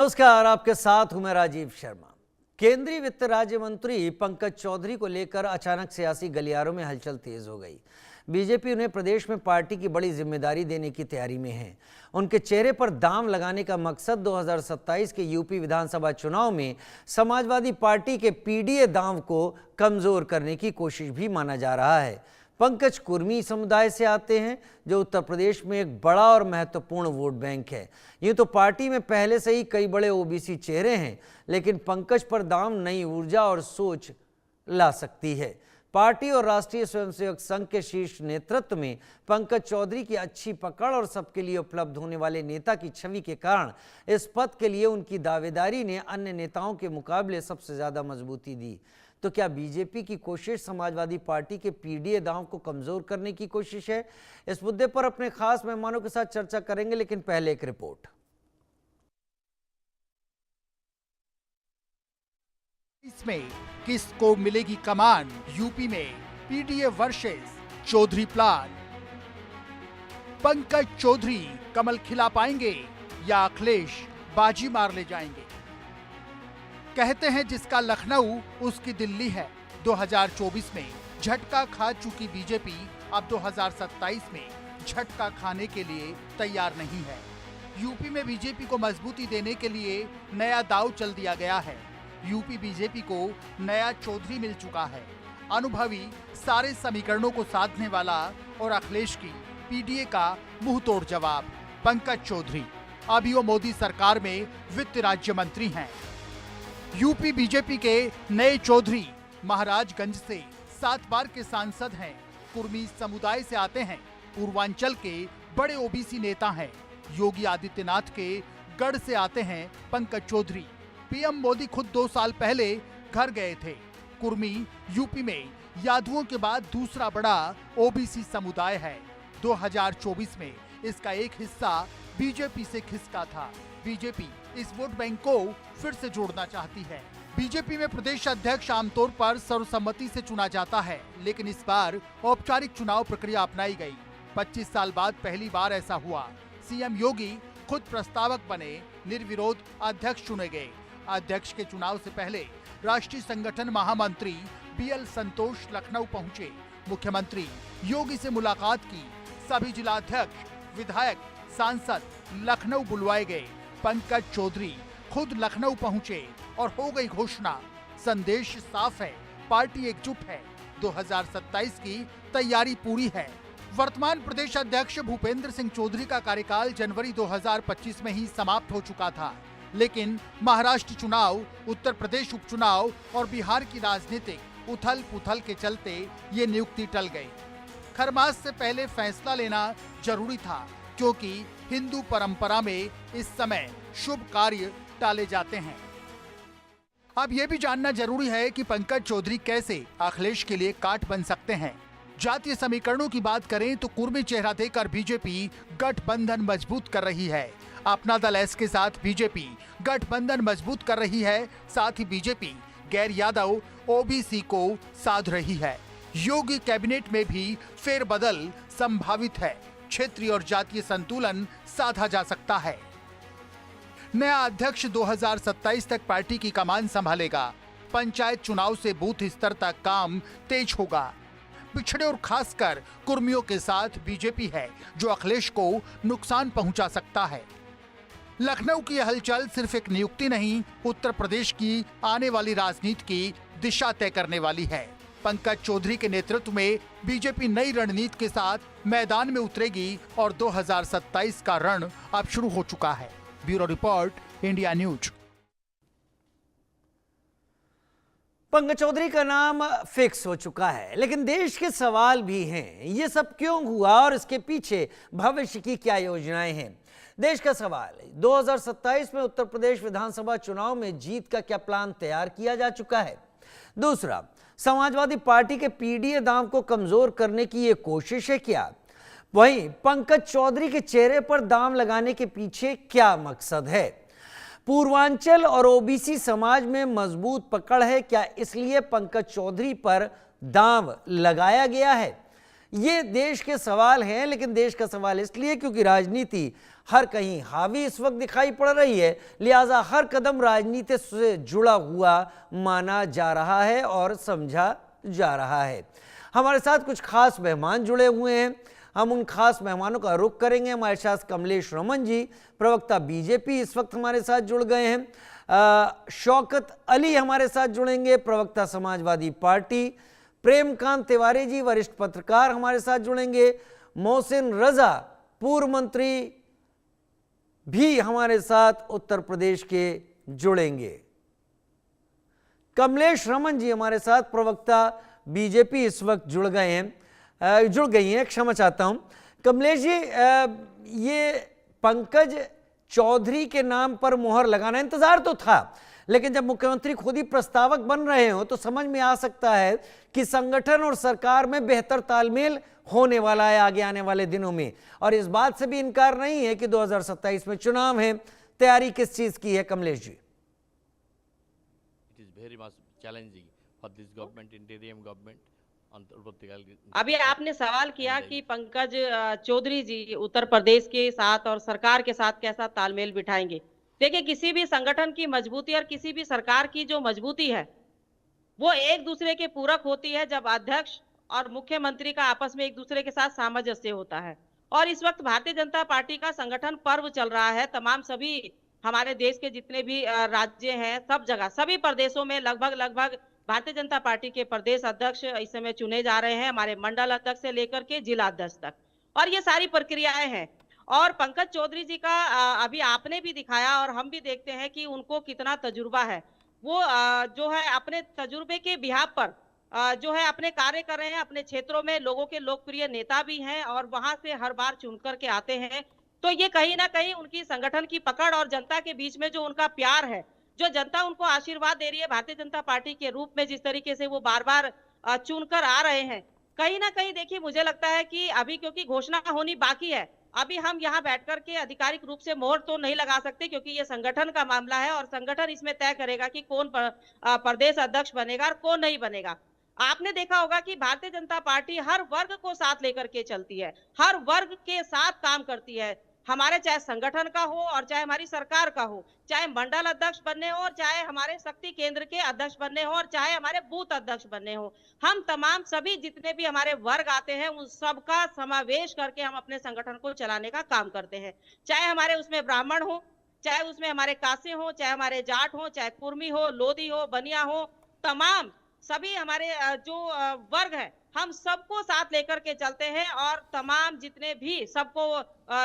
नमस्कार, आपके साथ हूं मैं राजीव शर्मा। केंद्रीय वित्त राज्य मंत्री पंकज चौधरी को लेकर अचानक सियासी गलियारों में हलचल तेज हो गई। बीजेपी उन्हें प्रदेश में पार्टी की बड़ी जिम्मेदारी देने की तैयारी में है। उनके चेहरे पर दांव लगाने का मकसद 2027 के यूपी विधानसभा चुनाव में समाजवादी पार्टी के पीडीए दांव को कमजोर करने की कोशिश भी माना जा रहा है। पंकज कुर्मी समुदाय से आते हैं, जो उत्तर प्रदेश में एक बड़ा और महत्वपूर्ण वोट बैंक है। यूँ तो पार्टी में पहले से ही कई बड़े ओबीसी चेहरे हैं, लेकिन पंकज पर दांव नई ऊर्जा और सोच ला सकती है। पार्टी और राष्ट्रीय स्वयंसेवक संघ के शीर्ष नेतृत्व में पंकज चौधरी की अच्छी पकड़ और सबके लिए उपलब्ध होने वाले नेता की छवि के कारण इस पद के लिए उनकी दावेदारी ने अन्य नेताओं के मुकाबले सबसे ज्यादा मजबूती दी। तो क्या बीजेपी की कोशिश समाजवादी पार्टी के पीडीए दांव को कमजोर करने की कोशिश है? इस मुद्दे पर अपने खास मेहमानों के साथ चर्चा करेंगे, लेकिन पहले एक रिपोर्ट। इसमें किसको मिलेगी कमान? यूपी में PDA versus Chaudhary plan. Pankaj Chaudhary कमल खिला पाएंगे या अखिलेश बाजी मार ले जाएंगे? कहते हैं जिसका लखनऊ उसकी दिल्ली है। 2024 में झटका खा चुकी बीजेपी अब 2027 में झटका खाने के लिए तैयार नहीं है। यूपी में बीजेपी को मजबूती देने के लिए नया दांव चल दिया गया है। यूपी बीजेपी को नया चौधरी मिल चुका है, अनुभवी, सारे समीकरणों को साधने वाला और अखिलेश की पीडीए का मुंह तोड़ जवाब पंकज चौधरी। अभी वो मोदी सरकार में वित्त राज्य मंत्री हैं। यूपी बीजेपी के नए चौधरी महाराजगंज से 7 बार के सांसद हैं, कुर्मी समुदाय से आते हैं, पूर्वांचल के बड़े ओबीसी नेता हैं। योगी आदित्यनाथ के गढ़ से आते हैं पंकज चौधरी। पीएम मोदी खुद 2 साल पहले घर गए थे। कुर्मी यूपी में यादवों के बाद दूसरा बड़ा ओबीसी समुदाय है। 2024 में इसका एक हिस्सा बीजेपी से खिसका था। बीजेपी इस वोट बैंक को फिर से जोड़ना चाहती है। बीजेपी में प्रदेश अध्यक्ष आमतौर पर सर्वसम्मति से चुना जाता है, लेकिन इस बार औपचारिक चुनाव प्रक्रिया अपनाई गई। 25 साल बाद पहली बार ऐसा हुआ। सीएम योगी खुद प्रस्तावक बने, निर्विरोध अध्यक्ष चुने गए। अध्यक्ष के चुनाव से पहले राष्ट्रीय संगठन महामंत्री बीएल संतोष लखनऊ पहुंचे। मुख्यमंत्री योगी से मुलाकात की। सभी जिलाध्यक्ष, विधायक, सांसद लखनऊ बुलवाए गए। पंकज चौधरी खुद लखनऊ पहुंचे और हो गई घोषणा। संदेश साफ है, पार्टी एकजुट है। 2027 की तैयारी पूरी है। वर्तमान प्रदेश अध्यक्ष भूपेंद्र सिंह चौधरी का कार्यकाल जनवरी 2025 में ही समाप्त हो चुका था, लेकिन महाराष्ट्र चुनाव, उत्तर प्रदेश उपचुनाव और बिहार की राजनीतिक उथल पुथल के चलते ये नियुक्ति टल गई। खरमास से पहले फैसला लेना जरूरी था, क्योंकि हिंदू परंपरा में इस समय शुभ कार्य टाले जाते हैं। अब यह भी जानना जरूरी है कि पंकज चौधरी कैसे अखिलेश के लिए काट बन सकते हैं। जातीय समीकरणों की बात करें तो कुर्मी चेहरा देकर बीजेपी गठबंधन मजबूत कर रही है। अपना दल एस के साथ बीजेपी गठबंधन मजबूत कर रही है। साथ ही बीजेपी गैर यादव ओबीसी को साध रही है। योगी कैबिनेट में भी फेरबदल संभावित है। क्षेत्रीय और जातीय संतुलन साधा जा सकता है। नया अध्यक्ष 2027 तक पार्टी की कमान संभालेगा। पंचायत चुनाव से बूथ स्तर तक काम तेज होगा। पिछड़े और खासकर कुर्मियों के साथ बीजेपी है, जो अखिलेश को नुकसान पहुंचा सकता है। लखनऊ की हलचल सिर्फ एक नियुक्ति नहीं, उत्तर प्रदेश की आने वाली राजनीति की दिशा तय करने वाली है। पंकज चौधरी के नेतृत्व में बीजेपी नई रणनीति के साथ मैदान में उतरेगी और 2027 का रण अब शुरू हो चुका है। Bureau report, India news. Pankaj Chaudhary का नाम फिक्स हो चुका है, लेकिन देश के सवाल भी हैं। ये सब क्यों हुआ और इसके पीछे भविष्य की क्या योजनाएं हैं? देश का सवाल है, 2027 में उत्तर प्रदेश विधानसभा चुनाव में जीत का क्या प्लान तैयार किया जा चुका है? दूसरा, समाजवादी पार्टी के पीडीए दांव को कमजोर करने की ये कोशिश है क्या? वहीं पंकज चौधरी के चेहरे पर दांव लगाने के पीछे क्या मकसद है? पूर्वांचल और ओबीसी समाज में मजबूत पकड़ है क्या, इसलिए पंकज चौधरी पर दांव लगाया गया है? ये देश के सवाल हैं, लेकिन देश का सवाल इसलिए क्योंकि राजनीति हर कहीं हावी इस वक्त दिखाई पड़ रही है, लिहाजा हर कदम राजनीति से जुड़ा हुआ माना जा रहा है और समझा जा रहा है। हमारे साथ कुछ खास मेहमान जुड़े हुए हैं, हम उन खास मेहमानों का रुख करेंगे। हमारे साथ कमलेश रमन जी, प्रवक्ता बीजेपी, इस वक्त हमारे साथ जुड़ गए हैं। शौकत अली हमारे साथ जुड़ेंगे, प्रवक्ता समाजवादी पार्टी। प्रेमकांत तिवारी जी, वरिष्ठ पत्रकार, हमारे साथ जुड़ेंगे। मोहसिन रजा, पूर्व मंत्री, भी हमारे साथ उत्तर प्रदेश के जुड़ेंगे। कमलेश रमन जी हमारे साथ, प्रवक्ता बीजेपी, इस वक्त जुड़ गई हैं, क्षमा चाहता हूं। कमलेश जी, ये पंकज चौधरी के नाम पर मोहर लगाना इंतजार तो था, लेकिन जब मुख्यमंत्री खुद ही प्रस्तावक बन रहे हो तो समझ में आ सकता है कि संगठन और सरकार में बेहतर तालमेल होने वाला है आगे आने वाले दिनों में। और इस बात से भी इनकार नहीं है कि 2027 में चुनाव है। तैयारी किस चीज की है Kamlesh ji? It is very much challenging for this government, interim government. अभी आपने सवाल किया कि पंकज चौधरी जी उत्तर प्रदेश के साथ और सरकार के साथ कैसा तालमेल बिठाएंगे। देखिए, किसी भी संगठन की मजबूती और किसी भी सरकार की जो मजबूती है वो एक दूसरे के पूरक होती है जब अध्यक्ष और मुख्यमंत्री का आपस में एक दूसरे के साथ सामंजस्य होता है। और इस वक्त भारतीय जनता पार्टी का संगठन पर्व चल रहा है। तमाम सभी हमारे देश के जितने भी राज्य हैं, सब जगह, सभी प्रदेशों में लगभग भारतीय जनता पार्टी के प्रदेश अध्यक्ष इस समय चुने जा रहे हैं, हमारे मंडल अध्यक्ष से लेकर के जिला अध्यक्ष तक, और ये सारी प्रक्रियाएं हैं। और पंकज चौधरी जी का अभी आपने भी दिखाया और हम भी देखते हैं कि उनको कितना तजुर्बा है। वो जो है अपने तजुर्बे के बिहाफ पर जो है अपने कार्य कर रहे हैं, अपने क्षेत्रों में लोगों के लोकप्रिय नेता भी हैं और वहां से हर बार चुन करके आते हैं। तो ये कहीं ना कहीं उनकी संगठन की पकड़ और जनता के बीच में जो उनका प्यार है, जो जनता उनको आशीर्वाद दे रही है भारतीय जनता पार्टी के रूप में, जिस तरीके से वो बार बार चुनकर आ रहे हैं, कहीं ना कहीं देखिए मुझे लगता है कि अभी क्योंकि घोषणा होनी बाकी है, अभी हम यहाँ बैठकर के आधिकारिक रूप से मोहर तो नहीं लगा सकते क्योंकि ये संगठन का मामला है और संगठन इसमें तय करेगा कि कौन प्रदेश अध्यक्ष बनेगा और कौन नहीं बनेगा। आपने देखा होगा कि भारतीय जनता पार्टी हर वर्ग को साथ लेकर के चलती है, हर वर्ग के साथ काम करती है। हमारे चाहे संगठन का हो और चाहे हमारी सरकार का हो, चाहे मंडल अध्यक्ष बनने हो और चाहे हमारे शक्ति केंद्र के अध्यक्ष बनने हो और चाहे हमारे बूथ अध्यक्ष बनने हो, हम तमाम सभी जितने भी हमारे वर्ग आते हैं उन सबका समावेश करके हम अपने संगठन को चलाने का काम करते हैं। चाहे हमारे उसमें ब्राह्मण हो, चाहे उसमें हमारे कासे हो, चाहे हमारे जाट हो, चाहे कुर्मी हो, लोधी हो, बनिया हो, तमाम सभी हमारे जो वर्ग है हम सबको साथ लेकर के चलते हैं और तमाम जितने भी सबको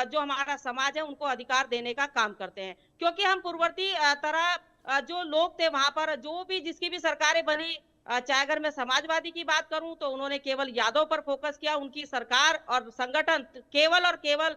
जो हमारा समाज है उनको अधिकार देने का काम करते हैं। क्योंकि हम पूर्ववर्ती तरह जो लोग थे वहां पर जो भी जिसकी भी सरकारें बनी, चाहे अगर मैं समाजवादी की बात करूं तो उन्होंने केवल यादव पर फोकस किया, उनकी सरकार और संगठन केवल और केवल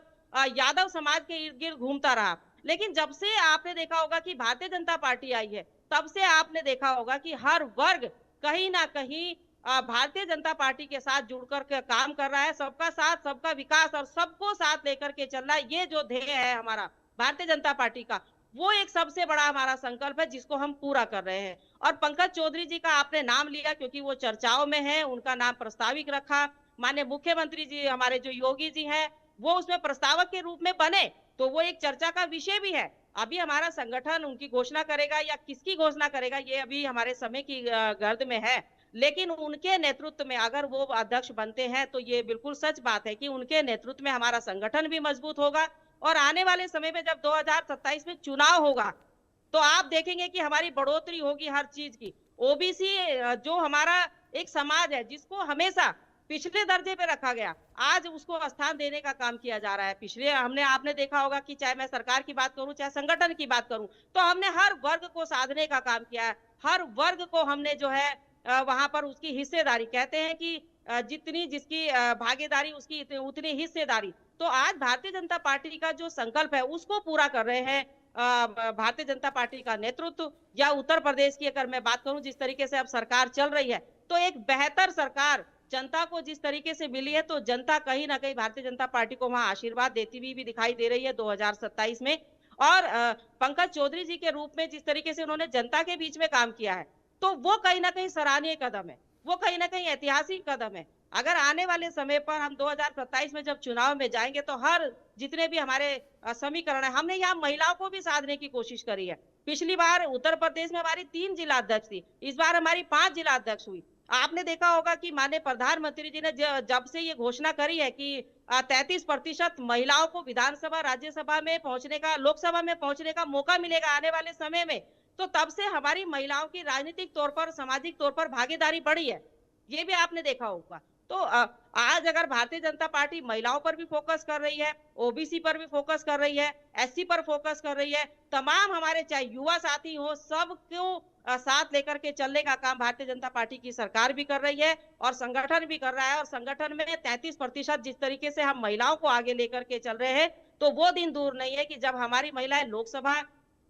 यादव समाज के इर्द गिर्द घूमता रहा। लेकिन जब से आपने देखा होगा कि भारतीय जनता पार्टी आई है, तब से आपने देखा होगा कि हर वर्ग कहीं ना कहीं भारतीय जनता पार्टी के साथ जुड़कर के काम कर रहा है। सबका साथ, सबका विकास और सबको साथ लेकर के चलना, ये जो ध्येय है हमारा भारतीय जनता पार्टी का, वो एक सबसे बड़ा हमारा संकल्प है जिसको हम पूरा कर रहे हैं। और पंकज चौधरी जी का आपने नाम लिया क्योंकि वो चर्चाओं में है, उनका नाम प्रस्तावित रखा। माननीय मुख्यमंत्री जी हमारे जो योगी जी हैं वो उसमें प्रस्तावक के रूप में बने तो वो एक चर्चा का विषय भी है। अभी हमारा संगठन उनकी घोषणा करेगा या किसकी घोषणा करेगा ये अभी हमारे समय की गर्द में है, लेकिन उनके नेतृत्व में अगर वो अध्यक्ष बनते हैं तो ये बिल्कुल सच बात है कि उनके नेतृत्व में हमारा संगठन भी मजबूत होगा। और आने वाले समय में जब 2027 में चुनाव होगा तो आप देखेंगे कि हमारी बढ़ोतरी होगी हर चीज की। ओबीसी जो हमारा एक समाज है जिसको हमेशा पिछले दर्जे पे रखा गया, आज उसको स्थान देने का काम किया जा रहा है। पिछले आपने देखा होगा कि चाहे मैं सरकार की बात करूं चाहे संगठन की बात करूं तो हमने हर वर्ग को साधने का काम किया है। हर वर्ग को हमने जो है वहां पर उसकी हिस्सेदारी, कहते हैं कि जितनी जिसकी भागीदारी उसकी उतनी हिस्सेदारी। तो आज भारतीय जनता पार्टी का जो संकल्प है उसको पूरा कर रहे हैं भारतीय जनता पार्टी का नेतृत्व। या उत्तर प्रदेश की अगर मैं बात करूं जिस तरीके से अब सरकार चल रही है तो एक बेहतर सरकार जनता को जिस तरीके से मिली है तो जनता कहीं ना कहीं भारतीय जनता पार्टी को वहां आशीर्वाद देती हुई भी दिखाई दे रही है 2027 में। और पंकज चौधरी जी के रूप में जिस तरीके से उन्होंने जनता के बीच में काम किया है तो वो कहीं ना कहीं सराहनीय कदम है। वो कहीं ना कहीं ऐतिहासिक कदम है। अगर आने वाले समय पर हम 2027 में जब चुनाव में जाएंगे तो हर जितने भी हमारे समीकरण है, हमने यहाँ महिलाओं को भी साधने की कोशिश करी है। पिछली बार उत्तर प्रदेश में हमारी 3 जिला अध्यक्ष थी, इस बार हमारी 5 जिला अध्यक्ष हुई। आपने देखा होगा कि माननीय प्रधानमंत्री जी ने जब से ये घोषणा करी है कि 33% महिलाओं को विधानसभा, राज्यसभा में पहुंचने का, लोकसभा में पहुंचने का मौका मिलेगा आने वाले समय में, तो तब से हमारी महिलाओं की राजनीतिक तौर पर, सामाजिक तौर पर भागीदारी बढ़ी है। ये भी आपने देखा होगा। तो आज अगर भारतीय जनता पार्टी महिलाओं पर भी फोकस कर रही है, ओबीसी पर भी फोकस कर रही है, एससी पर फोकस कर रही है, तमाम हमारे चाहे युवा साथी हो, सबको साथ लेकर के चलने का काम भारतीय जनता पार्टी की सरकार भी कर रही है और संगठन भी कर रहा है। और संगठन में 33% जिस तरीके से हम महिलाओं को आगे लेकर के चल रहे हैं, तो वो दिन दूर नहीं है कि जब हमारी महिलाएं लोकसभा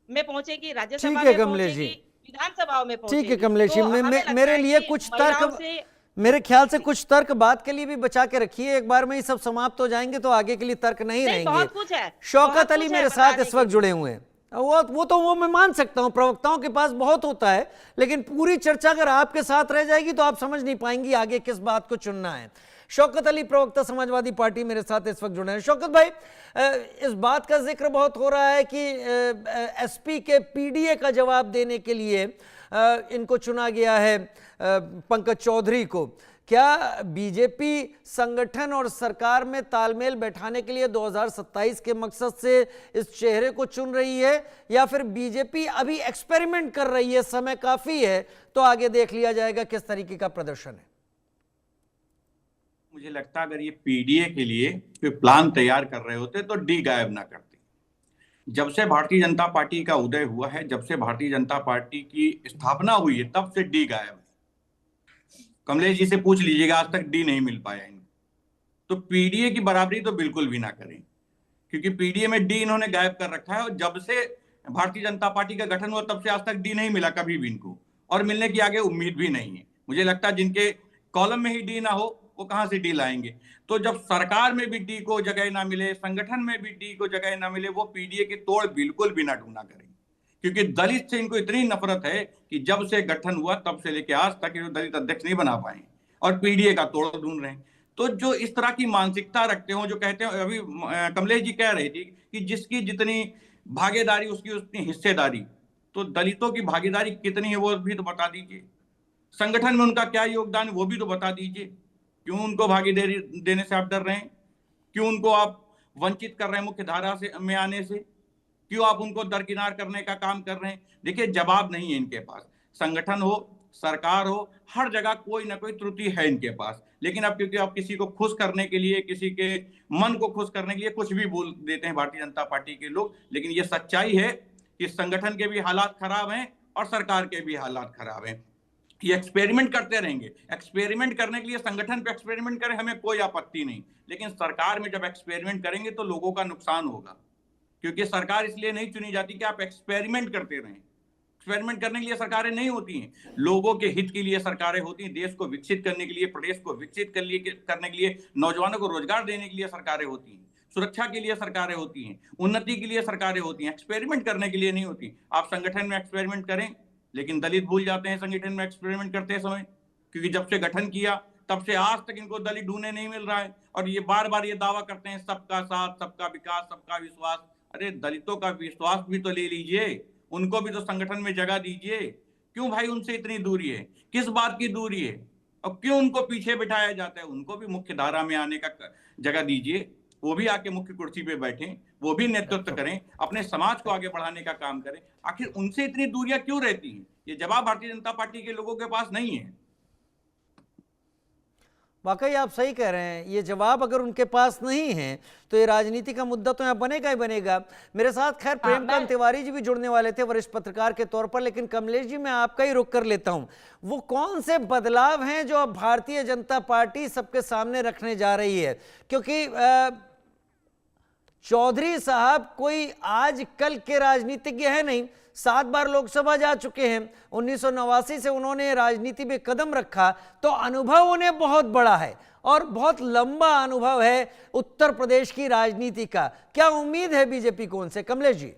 में पहुंचेगी, राज्यसभा में पहुंचेगी, विधानसभाओं में पहुंचेगी। ठीक है कमलेश जी, तो हमें लगता मेरे है लिए कि कुछ महिलाओं तर्क, से मेरे ख्याल से कुछ तर्क बात के लिए भी बचा के रखिए। एक बार में ही सब समाप्त हो जाएंगे तो आगे के लिए तर्क नहीं रहेंगे। बहुत कुछ है, शौकत अली मेरे साथ इस वक्त जुड़े हुए हैं। वो मैं मान सकता हूं, प्रवक्ताओं के पास बहुत होता है, लेकिन पूरी चर्चा अगर आपके साथ रह जाएगी तो आप समझ नहीं पाएंगी आगे किस बात को चुनना है। शौकत अली, प्रवक्ता समाजवादी पार्टी, मेरे साथ इस वक्त जुड़े हैं। शौकत भाई, इस बात का जिक्र बहुत हो रहा है कि एसपी के पीडीए का जवाब देने के लिए इनको चुना गया है, पंकज चौधरी को। क्या बीजेपी संगठन और सरकार में तालमेल बैठाने के लिए 2027 के मकसद से इस चेहरे को चुन रही है, या फिर बीजेपी अभी एक्सपेरिमेंट कर रही है, समय काफी है तो आगे देख लिया जाएगा किस तरीके का प्रदर्शन है? मुझे लगता है अगर ये पीडीए के लिए कोई प्लान तैयार कर रहे होते तो डी गायब ना करते। जब से भारतीय जनता पार्टी का उदय हुआ है, जब से भारतीय जनता पार्टी की स्थापना हुई है, तब से डी गायब है। कमलेश जी से पूछ लीजिएगा, आज तक डी नहीं मिल पाया इनको। तो पीडीए की बराबरी तो बिल्कुल भी ना करें, क्योंकि पीडीए में डी इन्होंने गायब कर रखा है। और जब से भारतीय जनता पार्टी का गठन हुआ तब से आज तक डी नहीं मिला कभी भी इनको, और मिलने की आगे उम्मीद भी नहीं है। मुझे लगता है जिनके कॉलम में ही डी ना हो वो कहां से डी लाएंगे। तो जब सरकार में भी डी को जगह ना मिले, संगठन में भी डी को जगह ना मिले, वो पीडीए की तोड़ बिल्कुल भी ना ढूंढा करें, क्योंकि दलित से इनको इतनी नफरत है कि जब से गठन हुआ तब से लेकर आज तक दलित अध्यक्ष नहीं बना पाए और पीडीए का तोड़ ढूंढ रहे हैं। तो जो इस तरह की मानसिकता रखते हो, जो कहते हैं, अभी कमलेश जी कह रही थी कि जिसकी जितनी भागीदारी उसकी उतनी हिस्सेदारी, तो दलितों की भागीदारी कितनी है वो भी तो बता दीजिए। संगठन में उनका क्या योगदान है वो भी तो बता दीजिए। क्यों उनको भागीदारी देने से आप डर रहे हैं? क्यों उनको आप वंचित कर रहे हैं मुख्य धारा से में आने से? क्यों आप उनको दरकिनार करने का काम कर रहे हैं? देखिए, जवाब नहीं है इनके पास। संगठन हो, सरकार हो, हर जगह कोई ना कोई त्रुटि है इनके पास। लेकिन अब क्योंकि आप किसी को खुश करने के लिए, किसी के मन को खुश करने के लिए कुछ भी बोल देते हैं भारतीय जनता पार्टी के लोग। लेकिन ये सच्चाई है कि संगठन के भी हालात खराब हैं और सरकार के भी हालात खराब हैं। ये एक्सपेरिमेंट करते रहेंगे। एक्सपेरिमेंट करने के लिए संगठन पे एक्सपेरिमेंट करें, हमें कोई आपत्ति नहीं, लेकिन सरकार में जब एक्सपेरिमेंट करेंगे तो लोगों का नुकसान होगा, क्योंकि सरकार इसलिए नहीं चुनी जाती कि आप एक्सपेरिमेंट करते रहें। एक्सपेरिमेंट करने के लिए सरकारें नहीं होती हैं, लोगों के हित के लिए सरकारें होती हैं। देश को विकसित करने के लिए, प्रदेश को विकसित करने के लिए, नौजवानों को रोजगार देने के लिए सरकारें होती हैं, सुरक्षा के लिए सरकारें होती हैं, उन्नति के लिए सरकारें होती हैं, एक्सपेरिमेंट करने के लिए नहीं होती। आप संगठन में एक्सपेरिमेंट करें, लेकिन दलित भूल जाते हैं संगठन में एक्सपेरिमेंट करते समय, क्योंकि जब से गठन किया तब से आज तक इनको दलित ढूंढने नहीं मिल रहा है। और ये बार बार ये दावा करते हैं सबका साथ, सबका विकास, सबका विश्वास। अरे दलितों का विश्वास भी तो ले लीजिए, उनको भी तो संगठन में जगह दीजिए। क्यों भाई उनसे इतनी दूरी है? किस बात की दूरी है? और क्यों उनको पीछे बिठाया जाता है? उनको भी मुख्य धारा में आने का जगह दीजिए, वो भी आके मुख्य कुर्सी पे बैठें, वो भी नेतृत्व करें, अपने समाज को आगे बढ़ाने का काम करें। आखिर उनसे इतनी दूरियां क्यों रहती हैं? ये जवाब भारतीय जनता पार्टी के लोगों के पास नहीं है। वाकई आप सही कह रहे हैं, ये जवाब अगर उनके पास नहीं है तो ये राजनीति का मुद्दा तो यहाँ बनेगा ही बनेगा। मेरे साथ खैर प्रेमकांत तिवारी जी भी जुड़ने वाले थे वरिष्ठ पत्रकार के तौर पर, लेकिन कमलेश जी मैं आपका ही रुख कर लेता हूं। वो कौन से बदलाव हैं जो अब भारतीय जनता पार्टी सबके सामने रखने जा रही है? क्योंकि चौधरी साहब कोई आज कल के राजनीतिज्ञ है नहीं, 7 बार लोकसभा जा चुके हैं, 1989 से उन्होंने राजनीति में कदम रखा, तो अनुभव उन्हें बहुत बड़ा है और बहुत लंबा अनुभव है उत्तर प्रदेश की राजनीति का। क्या उम्मीद है बीजेपी को उनसे? कमलेश जी।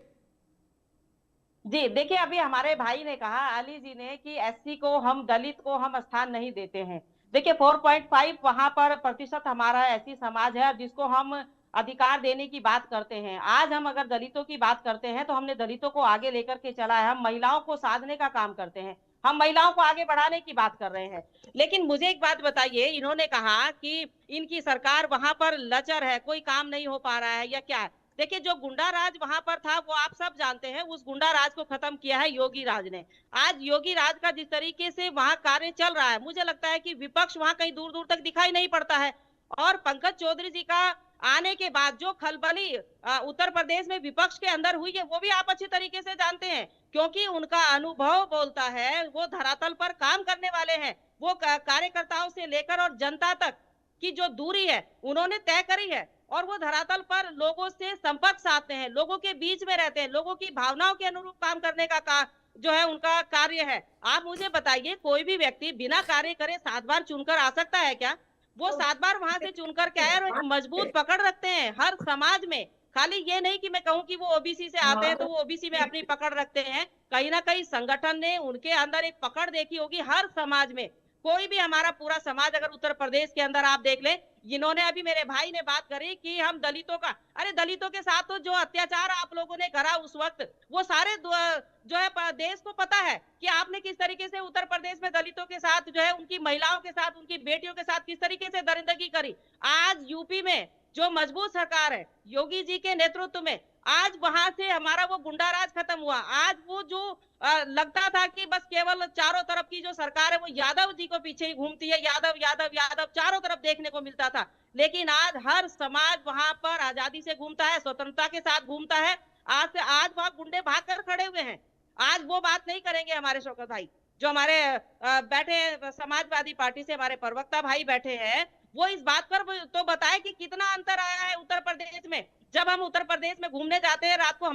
जी, देखिए अभी हमारे भाई ने कहा, अली जी ने, कि एससी को हम, दलित को हम स्थान नहीं देते हैं। देखिए 4.5 वहां पर प्रतिशत हमारा ऐसी समाज है जिसको हम अधिकार देने की बात करते हैं। आज हम अगर दलितों की बात करते हैं तो हमने दलितों को आगे लेकर के चला है, हम महिलाओं को साधने का काम करते हैं, हम महिलाओं को आगे बढ़ाने की बात कर रहे हैं। लेकिन मुझे एक बात बताइए, इन्होंने कहा कि इनकी सरकार वहां पर लचर है, कोई काम नहीं हो पा रहा है या क्या है। देखिए जो गुंडा राज वहां पर था वो आप सब जानते हैं, उस गुंडा राज को खत्म किया है योगी राज ने। आज योगी राज का जिस तरीके से वहां कार्य चल रहा है, मुझे लगता है कि विपक्ष वहां कहीं दूर दूर तक दिखाई नहीं पड़ता है। और पंकज चौधरी जी का आने के बाद जो खलबली उत्तर प्रदेश में विपक्ष के अंदर हुई है, वो भी आप अच्छी तरीके से जानते हैं, क्योंकि उनका अनुभव बोलता है, वो धरातल पर काम करने वाले हैं, वो कार्यकर्ताओं से लेकर और जनता तक की जो दूरी है उन्होंने तय करी है, और वो धरातल पर लोगों से संपर्क साधते हैं, लोगों के बीच में रहते हैं, लोगों की भावनाओं के अनुरूप काम करने का जो है उनका कार्य है। आप मुझे बताइए, कोई भी व्यक्ति बिना कार्य करे 7 बार चुनकर आ सकता है क्या? वो 7 बार वहां से चुनकर के आए और एक मजबूत पकड़ रखते हैं हर समाज में। खाली ये नहीं कि मैं कहूँ कि वो ओबीसी से आते हैं तो वो ओबीसी में अपनी पकड़ रखते हैं, कहीं ना कहीं संगठन ने उनके अंदर एक पकड़ देखी होगी हर समाज में। कोई भी हमारा पूरा समाज अगर उत्तर प्रदेश के अंदर आप देख लें, इन्होंने अभी मेरे भाई ने बात करी कि हम दलितों का, अरे दलितों के साथ तो जो अत्याचार आप लोगों ने करा उस वक्त, वो सारे जो है देश को पता है कि आपने किस तरीके से उत्तर प्रदेश में दलितों के साथ जो है, उनकी महिलाओं के साथ, उनकी बेटियों के साथ किस तरीके से दरिंदगी करी। आज यूपी में जो मजबूत सरकार है योगी जी के नेतृत्व में, आज वहां से हमारा वो गुंडा राज खत्म हुआ। आज वो जो लगता था कि बस केवल चारों तरफ की जो सरकार है वो यादव जी को पीछे ही घूमती है, यादव यादव यादव चारों तरफ देखने को मिलता था। लेकिन आज हर समाज वहां पर आजादी से घूमता है, स्वतंत्रता के साथ घूमता है। आज वहां गुंडे भाग कर खड़े हुए हैं। आज वो बात नहीं करेंगे हमारे शौकत भाई, जो हमारे बैठे समाजवादी पार्टी से हमारे प्रवक्ता भाई बैठे हैं, वो इस बात पर तो बताए कि कितना अंतर आया है उत्तर प्रदेश में। जब हम उत्तर प्रदेश में घूमने जाते हैं रात को,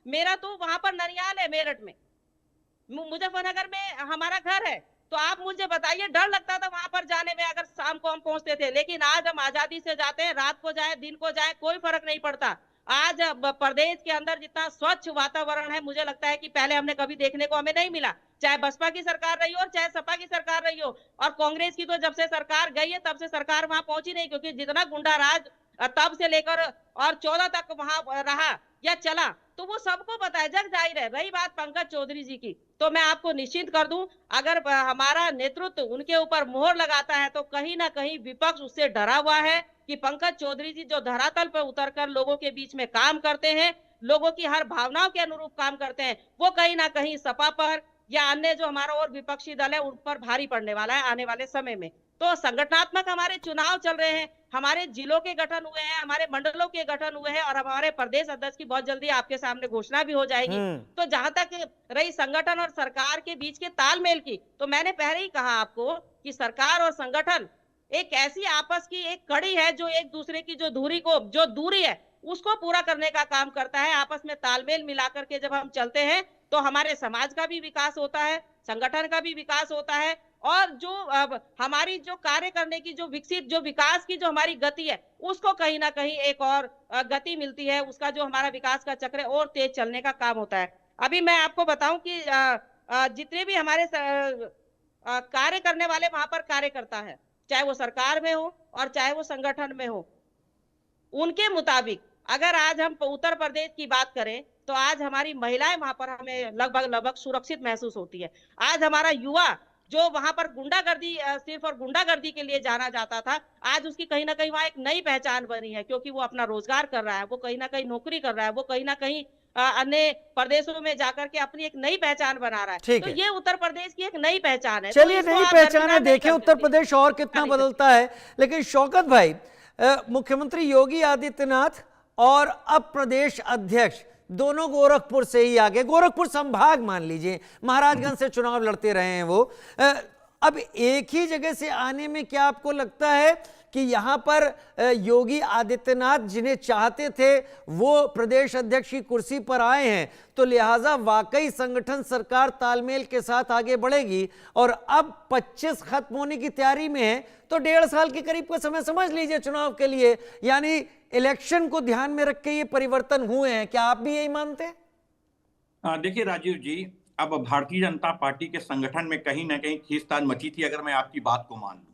मेरा तो वहां पर ननियाल है, मेरठ में, मुजफ्फरनगर में हमारा घर है, तो आप मुझे बताइए, डर लगता था वहां पर जाने में अगर शाम को हम पहुंचते थे। लेकिन आज हम आजादी से जाते हैं, रात को जाए दिन को जाए कोई फर्क नहीं पड़ता। आज प्रदेश के अंदर जितना स्वच्छ वातावरण है, मुझे लगता है कि पहले हमने कभी देखने को हमें नहीं मिला, चाहे बसपा की सरकार रही हो और चाहे सपा की सरकार रही हो। और कांग्रेस की तो जब से सरकार गई है तब से सरकार वहां पहुंची नहीं, क्योंकि जितना गुंडा राज तब से लेकर और 14 तक वहां रहा या चला, तो वो सबको पता है, जग जाहिर है। रही बात पंकज चौधरी जी की, तो मैं आपको निश्चित कर दूं, अगर हमारा नेतृत्व उनके ऊपर मोहर लगाता है तो कहीं ना कहीं विपक्ष उससे डरा हुआ है कि पंकज चौधरी जी जो धरातल पर उतरकर लोगों के बीच में काम करते हैं, लोगों की हर भावनाओं के अनुरूप काम करते हैं, वो कहीं ना कहीं सपा पर या अन्य जो हमारा और विपक्षी दल है उन पर भारी पड़ने वाला है आने वाले समय में। तो संगठनात्मक हमारे चुनाव चल रहे हैं, हमारे जिलों के गठन हुए हैं, हमारे मंडलों के गठन हुए हैं, और हमारे प्रदेश अध्यक्ष की बहुत जल्दी आपके सामने घोषणा भी हो जाएगी। तो जहां तक रही संगठन और सरकार के बीच के तालमेल की, तो मैंने पहले ही कहा आपको कि सरकार और संगठन एक ऐसी आपस की एक कड़ी है जो एक दूसरे की जो दूरी है उसको पूरा करने का काम करता है। आपस में तालमेल मिलाकर के जब हम चलते हैं तो हमारे समाज का भी विकास होता है, संगठन का भी विकास होता है, और जो हमारी जो कार्य करने की जो विकसित जो विकास की जो हमारी गति है उसको कहीं ना कहीं एक और गति मिलती है, उसका जो हमारा विकास का चक्र है और तेज चलने का काम होता है। अभी मैं आपको बताऊं कि जितने भी हमारे कार्य करने वाले वहां पर कार्य करता है, चाहे वो सरकार में हो और चाहे वो संगठन में हो, उनके मुताबिक अगर आज हम उत्तर प्रदेश की बात करें तो आज हमारी महिलाएं वहां पर हमें लगभग सुरक्षित महसूस होती है। आज हमारा युवा जो वहां पर गुंडागर्दी सिर्फ और गुंडागर्दी के लिए जाना जाता था, आज उसकी कहीं ना कहीं वहां एक नई पहचान बनी है, क्योंकि वो अपना रोजगार कर रहा है, वो कहीं ना कहीं नौकरी कर रहा है, वो कहीं ना कहीं अन्य प्रदेशों में जाकर के अपनी एक नई पहचान बना रहा है। तो ये उत्तर प्रदेश की एक नई पहचान है। चलिए, नई पहचान है, देखें उत्तर प्रदेश और कितना बदलता है। लेकिन शौकत भाई, मुख्यमंत्री योगी आदित्यनाथ और अब प्रदेश अध्यक्ष दोनों गोरखपुर से ही आगे, गोरखपुर संभाग मान लीजिए, महाराजगंज से चुनाव लड़ते रहे हैं वो, अब एक ही जगह से आने में क्या आपको लगता है कि यहां पर योगी आदित्यनाथ जिन्हें चाहते थे वो प्रदेश अध्यक्ष की कुर्सी पर आए हैं, तो लिहाजा वाकई संगठन सरकार तालमेल के साथ आगे बढ़ेगी? और अब 25 खत्म होने की तैयारी में है, तो 1.5 साल के करीब का समय समझ लीजिए चुनाव के लिए, यानी इलेक्शन को ध्यान में रख के ये परिवर्तन हुए हैं। क्या आप भी यही मानते हैं? देखिए राजीव जी, अब भारतीय जनता पार्टी के संगठन में कहीं ना कहीं खींचतान मची थी, अगर मैं आपकी बात को मान लूं,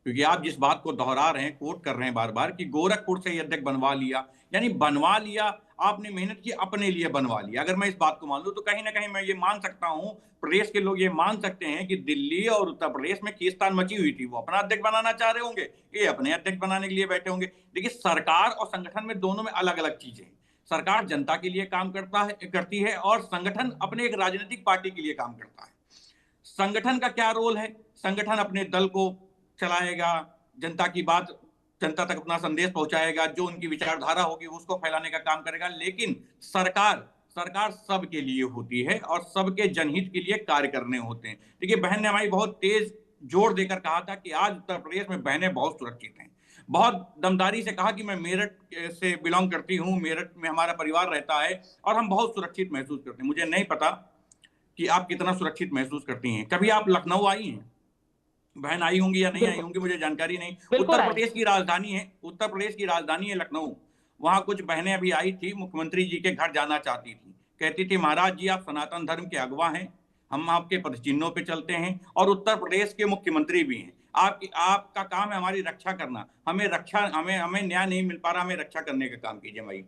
क्योंकि आप जिस बात को दोहरा रहे हैं, कोट कर रहे हैं बार बार कि गोरखपुर से ये अध्यक्ष बनवा लिया, यानी बनवा लिया, आपने मेहनत की, अपने लिए बनवा लिया। अगर मैं इस बात को मान लूं तो कहीं ना कहीं मैं ये मान सकता हूं, प्रदेश के लोग ये मान सकते हैं कि दिल्ली और उत्तर प्रदेश में खींचतान मची हुई थी। वो अपना अध्यक्ष बनाना चाह रहे होंगे, ये अपने अध्यक्ष बनाने के लिए बैठे होंगे। देखिए, सरकार और संगठन में दोनों में अलग अलग चीजें हैं। सरकार जनता के लिए काम करती है और संगठन अपने एक राजनीतिक पार्टी के लिए काम करता है। संगठन का क्या रोल है? संगठन अपने दल को चलाएगा, जनता की बात, जनता तक अपना संदेश पहुंचाएगा, जो उनकी विचारधारा होगी उसको फैलाने का काम करेगा। लेकिन सरकार सबके लिए होती है और सबके जनहित के लिए कार्य करने होते हैं। देखिए, बहन ने हमारी बहुत तेज जोर देकर कहा था कि आज उत्तर प्रदेश में बहनें बहुत सुरक्षित हैं। बहुत दमदारी से कहा कि मैं मेरठ से बिलोंग करती हूँ, मेरठ में हमारा परिवार रहता है और हम बहुत सुरक्षित महसूस करते हैं। मुझे नहीं पता कि आप कितना सुरक्षित महसूस करती हैं। कभी आप लखनऊ आई हैं? बहन आई होंगी या नहीं आई होंगी, मुझे जानकारी नहीं। उत्तर प्रदेश की राजधानी है लखनऊ। वहां कुछ बहनें अभी आई थी, मुख्यमंत्री जी के घर जाना चाहती थी। कहती थी, महाराज जी आप सनातन धर्म के अगवा हैं, हम आपके पदचिन्हों पे चलते हैं और उत्तर प्रदेश के मुख्यमंत्री भी हैं। आपका काम है हमारी रक्षा करना, हमें न्याय नहीं मिल पा रहा, हमें रक्षा करने का काम कीजिए भाई।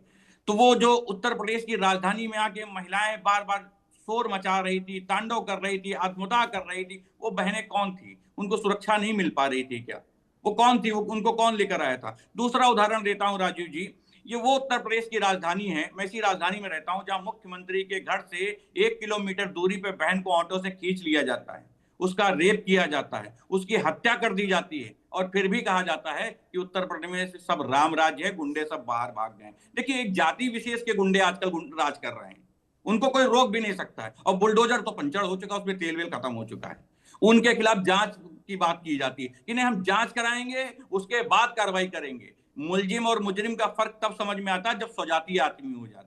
तो वो जो उत्तर प्रदेश की राजधानी में आके महिलाएं बार बार शोर मचा रही थी, तांडव कर रही थी, आत्मदाह कर रही थी, वो बहनें कौन थी? उनको सुरक्षा नहीं मिल पा रही थी क्या? वो कौन थी? उनको कौन लेकर आया था? दूसरा उदाहरण देता हूं राजीव जी, ये वो उत्तर प्रदेश की राजधानी है, मैं इसी राजधानी में रहता हूं, जहां मुख्यमंत्री के घर से 1 किलोमीटर दूरी पे बहन को ऑटो से खींच लिया जाता है, उसका रेप किया जाता है, उसकी हत्या कर दी जाती है और फिर भी कहा जाता है कि उत्तर प्रदेश में सब राम राज्य है, गुंडे सब बाहर भाग गए। देखिए, एक जाति विशेष के गुंडे आजकल राज कर रहे हैं, उनको कोई रोक भी नहीं सकता है। और बुलडोजर तो पंचर हो चुका, उसमें तेल वेल खत्म हो चुका है। उनके खिलाफ जांच की बात की जाती है कि नहीं हम जांच कराएंगे, उसके बाद कार्रवाई करेंगे। मुलजिम और मुजरिम का फर्क तब समझ में आता है जब स्वजातीय आदमी हो जाता है।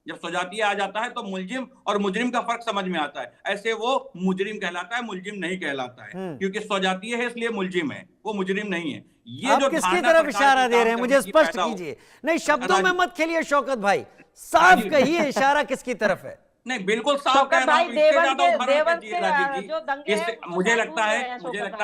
जब स्वजातीय आ जाता है तो मुलजिम और मुजरिम का फर्क समझ में आता है। ऐसे वो मुजरिम कहलाता है, मुलजिम नहीं कहलाता है, क्योंकि स्वजातीय है इसलिए मुलजिम है, वो मुजरिम नहीं है। ये आप जो किसकी तरफ इशारा दे रहे हैं, मुझे स्पष्ट कीजिए। नहीं, शब्दों में मत खेलिए शौकत भाई, साफ कहिए इशारा किसकी तरफ है। नहीं, बिल्कुल साफ कह रहा हूं। मुझे लगता है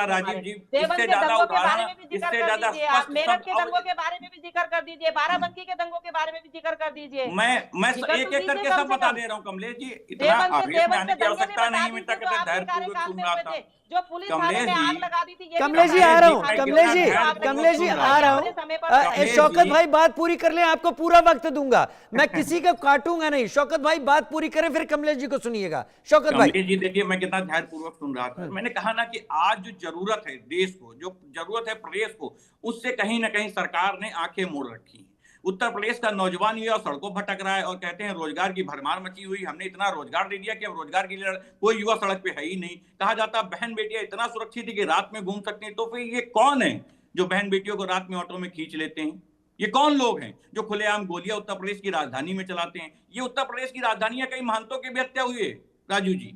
राजीव जी, इससे ज्यादा उदाहरण, इससे ज्यादा मेरठ के दंगों के बारे में भी जिक्र कर दीजिए, बाराबंकी के दंगों के बारे में भी जिक्र कर दीजिए। मैं एक एक करके सब बता दे रहा हूँ कमलेश जी, इतना आवेश में आने की आवश्यकता नहीं। मैं धैर्यपूर्वक सुन रहा था। जो पुलिस थाने में आग लगा दी थी, कमलेश जी आ रहा हूँ, कमलेश जी आ रहा हूँ। शौकत भाई बात पूरी कर लें, आपको पूरा वक्त दूंगा, मैं किसी को काटूंगा नहीं। शौकत भाई बात पूरी करें, फिर कमलेश जी को सुनिएगा। शौकत भाई जी, देखिए मैं कितना ध्यानपूर्वक सुन रहा था। मैंने कहा ना कि आज जो जरूरत है देश को, जो जरूरत है प्रदेश को, उससे कहीं ना कहीं सरकार ने आंखें मोड़ रखी। उत्तर प्रदेश का नौजवान युवा सड़कों भटक रहा है और कहते हैं रोजगार की भरमार मची हुई, हमने इतना रोजगार दे दिया कि अब रोजगार के लिए कोई युवा सड़क पे है ही नहीं। कहा जाता बहन बेटियां इतना सुरक्षित है कि रात में घूम सकती हैं। तो फिर ये कौन है जो बहन बेटियों को रात में ऑटो में खींच लेते हैं? ये कौन लोग हैं जो खुलेआम गोलियां उत्तर प्रदेश की राजधानी में चलाते हैं? ये उत्तर प्रदेश की राजधानी है, कई महंतों की भी हत्या हुई है राजू जी,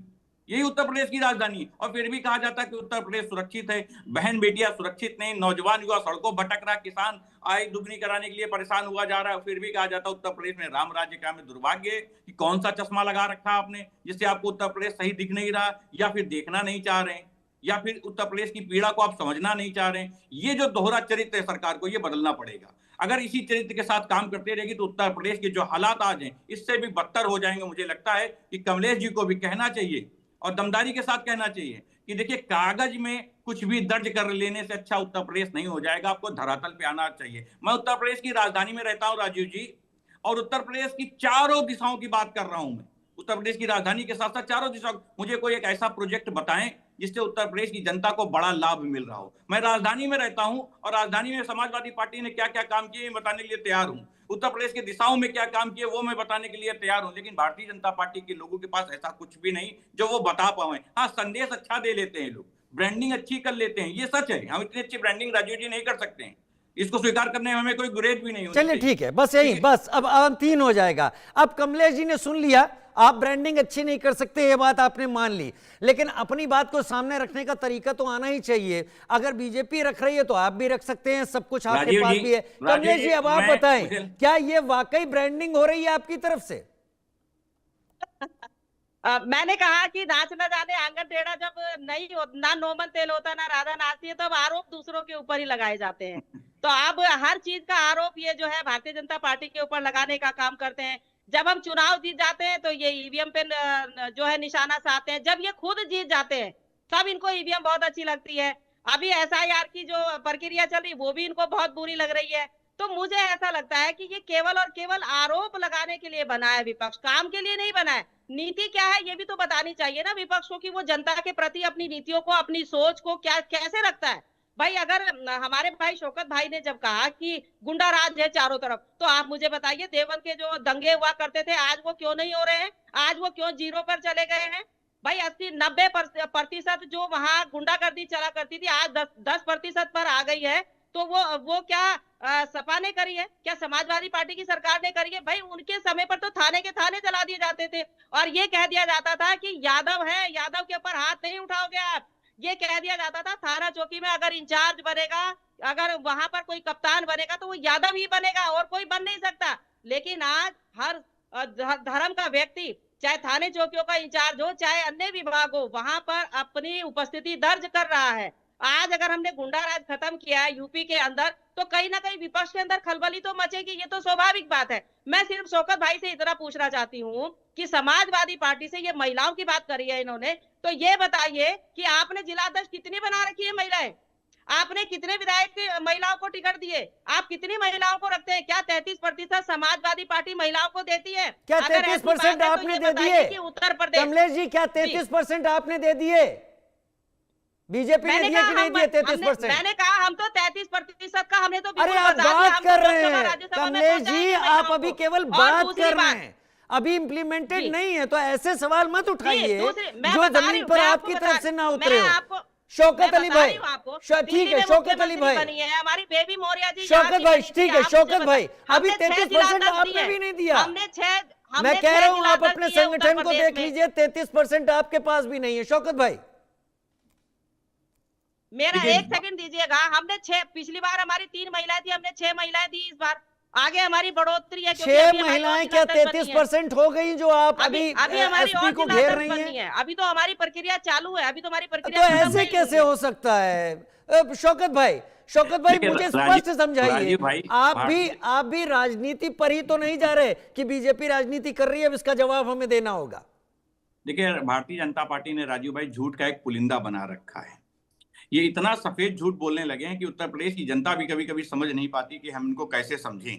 यही उत्तर प्रदेश की राजधानी। और फिर भी कहा जाता है कि उत्तर प्रदेश सुरक्षित है, बहन बेटियां सुरक्षित नहीं, नौजवान युवा सड़कों भटक रहा, किसान आय दुगनी कराने के लिए परेशान हुआ जा रहा है। फिर भी कहा जाता है उत्तर प्रदेश में राम राज्य का। में दुर्भाग्य कि कौन सा चश्मा लगा रखा आपने जिससे आपको उत्तर प्रदेश सही दिख नहीं रहा, या फिर देखना नहीं चाह रहे हैं, या फिर उत्तर प्रदेश की पीड़ा को आप समझना नहीं चाह रहे हैं। ये जो दोहरा चरित्र है सरकार को, ये बदलना पड़ेगा। अगर इसी चरित्र के साथ काम करते रहेगी तो उत्तर प्रदेश के जो हालात आज हैं इससे भी बदतर हो जाएंगे। मुझे लगता है कि कमलेश जी को भी कहना चाहिए और दमदारी के साथ कहना चाहिए कि देखिए, कागज में कुछ भी दर्ज कर लेने से अच्छा उत्तर प्रदेश नहीं हो जाएगा, आपको धरातल पे आना चाहिए। मैं उत्तर प्रदेश की राजधानी में रहता हूं राजीव जी, और उत्तर प्रदेश की चारों दिशाओं की बात कर रहा हूं मैं। उत्तर प्रदेश की राजधानी के साथ साथ चारों दिशाओं, मुझे कोई एक ऐसा प्रोजेक्ट बताएं जिससे उत्तर प्रदेश की जनता को बड़ा लाभ मिल रहा हो। मैं राजधानी में रहता हूं और राजधानी में समाजवादी पार्टी ने क्या क्या काम किए बताने के लिए तैयार हूं। उत्तर प्रदेश के दिशाओं में क्या काम किए वो मैं बताने के लिए तैयार हूं। लेकिन भारतीय जनता पार्टी के लोगों के पास ऐसा कुछ भी नहीं जो वो बता पाए। हाँ, संदेश अच्छा दे लेते हैं लोग, ब्रांडिंग अच्छी कर लेते हैं, ये सच है। हम इतनी अच्छी ब्रांडिंग राजीव जी नहीं कर सकते हैं, इसको स्वीकार करने में हमें कोई गुरेज भी नहीं। चलिए ठीक है, बस यही, बस अब अंतिम हो जाएगा। अब कमलेश जी ने सुन लिया, आप ब्रांडिंग अच्छी नहीं कर सकते, ये बात आपने मान ली, लेकिन अपनी बात को सामने रखने का तरीका तो आना ही चाहिए। अगर बीजेपी रख रही है तो आप भी रख सकते हैं, सब कुछ आपके पास भी है। कमलेश जी अब आप बताएं, क्या ये वाकई ब्रांडिंग हो रही है आपकी तरफ से? मैंने कहा कि नाच न जाने आंगन टेढ़ा, जब नहीं ना नौमन तेल होता ना राधा नाचती है, तब आरोप दूसरों के ऊपर ही लगाए जाते हैं। तो अब हर चीज का आरोप ये जो है भारतीय जनता पार्टी के ऊपर लगाने का काम करते हैं। जब हम चुनाव जीत जाते हैं तो ये ईवीएम पे जो है निशाना साधते हैं। जब ये खुद जीत जाते हैं तब इनको ईवीएम बहुत अच्छी लगती है। अभी एसआईआर की जो प्रक्रिया चल रही वो भी इनको बहुत बुरी लग रही है। तो मुझे ऐसा लगता है कि ये केवल और केवल आरोप लगाने के लिए बना है विपक्ष, काम के लिए नहीं बना है। नीति क्या है ये भी तो बतानी चाहिए ना विपक्ष को, कि वो जनता के प्रति अपनी नीतियों को, अपनी सोच को क्या कैसे रखता है। भाई अगर हमारे भाई शौकत भाई ने जब कहा कि गुंडा राज है चारों तरफ, तो आप मुझे बताइए देवबंद के जो दंगे हुआ करते थे आज वो क्यों नहीं हो रहे हैं, आज वो क्यों जीरो पर चले गए हैं। भाई 80-90% जो वहां गुंडागर्दी चला करती थी आज 10% पर आ गई है। तो वो क्या सपा ने करी है, क्या समाजवादी पार्टी की सरकार ने करी है? भाई उनके समय पर तो थाने के थाने चला दिए जाते थे और ये कह दिया जाता था कि यादव है, यादव के ऊपर हाथ नहीं उठाओगे आप। ये कह दिया जाता था थाना चौकी में अगर इंचार्ज बनेगा, अगर वहां पर कोई कप्तान बनेगा तो वो यादव ही बनेगा और कोई बन नहीं सकता। लेकिन आज हर धर्म का व्यक्ति, चाहे थाने चौकियों का इंचार्ज हो चाहे अन्य विभाग हो, वहां पर अपनी उपस्थिति दर्ज कर रहा है। आज अगर हमने गुंडा राज खत्म किया है यूपी के अंदर, तो कहीं ना कहीं विपक्ष के अंदर खलबली तो मचेगी, ये तो स्वाभाविक बात है। मैं सिर्फ शौकत भाई से इतना पूछना चाहती हूँ कि समाजवादी पार्टी से ये महिलाओं की बात करी है इन्होंने, तो ये बताइए कि आपने जिला अध्यक्ष कितनी बना रखी है महिलाएं, आपने कितने विधायक महिलाओं को टिकट दिए, आप कितनी महिलाओं को रखते हैं? क्या 33% समाजवादी पार्टी महिलाओं को देती है? क्या 33% आपने दे दिए उत्तर प्रदेश? कमलेश जी, क्या 33% आपने दे दिए? बीजेपी ने दिए कि नहीं दिए 33%? मैंने कहा हम तो 33% का हमने तो अरे आप बात कर रहे हैं कमलेश जी, आप अभी केवल बात कर रहे हैं, अभी इम्प्लीमेंटेड नहीं है। तो ऐसे सवाल मत उठाइए जो जमीन पर आपकी तरफ से ना उतरे हो। शौकत अली भाई, ठीक है शौकत अली भाई, हमारी बेबी मौर्य जी, शौकत भाई ठीक है, शौकत भाई अभी 33% आपने भी नहीं दिया। मैं कह रहा हूं आप अपने संगठन को देख लीजिए, 33% आपके पास भी नहीं है। शौकत भाई मेरा एक सेकंड दीजिएगा, हमने 6, पिछली बार हमारी 3 महिलाएं थी, हमने 6 महिलाएं दी, इस बार आगे हमारी बढ़ोतरी है। 6 महिलाएं क्या 33% हो गई जो आप अभी एसपी को घेर रही हैं? अभी तो हमारी प्रक्रिया चालू है, अभी तो हमारी प्रक्रिया तो ऐसे कैसे हो सकता है? शौकत भाई मुझे स्पष्ट समझाइए, आप भी राजनीति पर ही तो नहीं जा रहे कि बीजेपी राजनीति कर रही है, अब इसका जवाब हमें देना होगा। देखिए, भारतीय जनता पार्टी ने राजीव भाई झूठ का एक पुलिंदा बना रखा है। ये इतना सफेद झूठ बोलने लगे हैं कि उत्तर प्रदेश की जनता भी कभी कभी समझ नहीं पाती कि हम इनको कैसे समझें।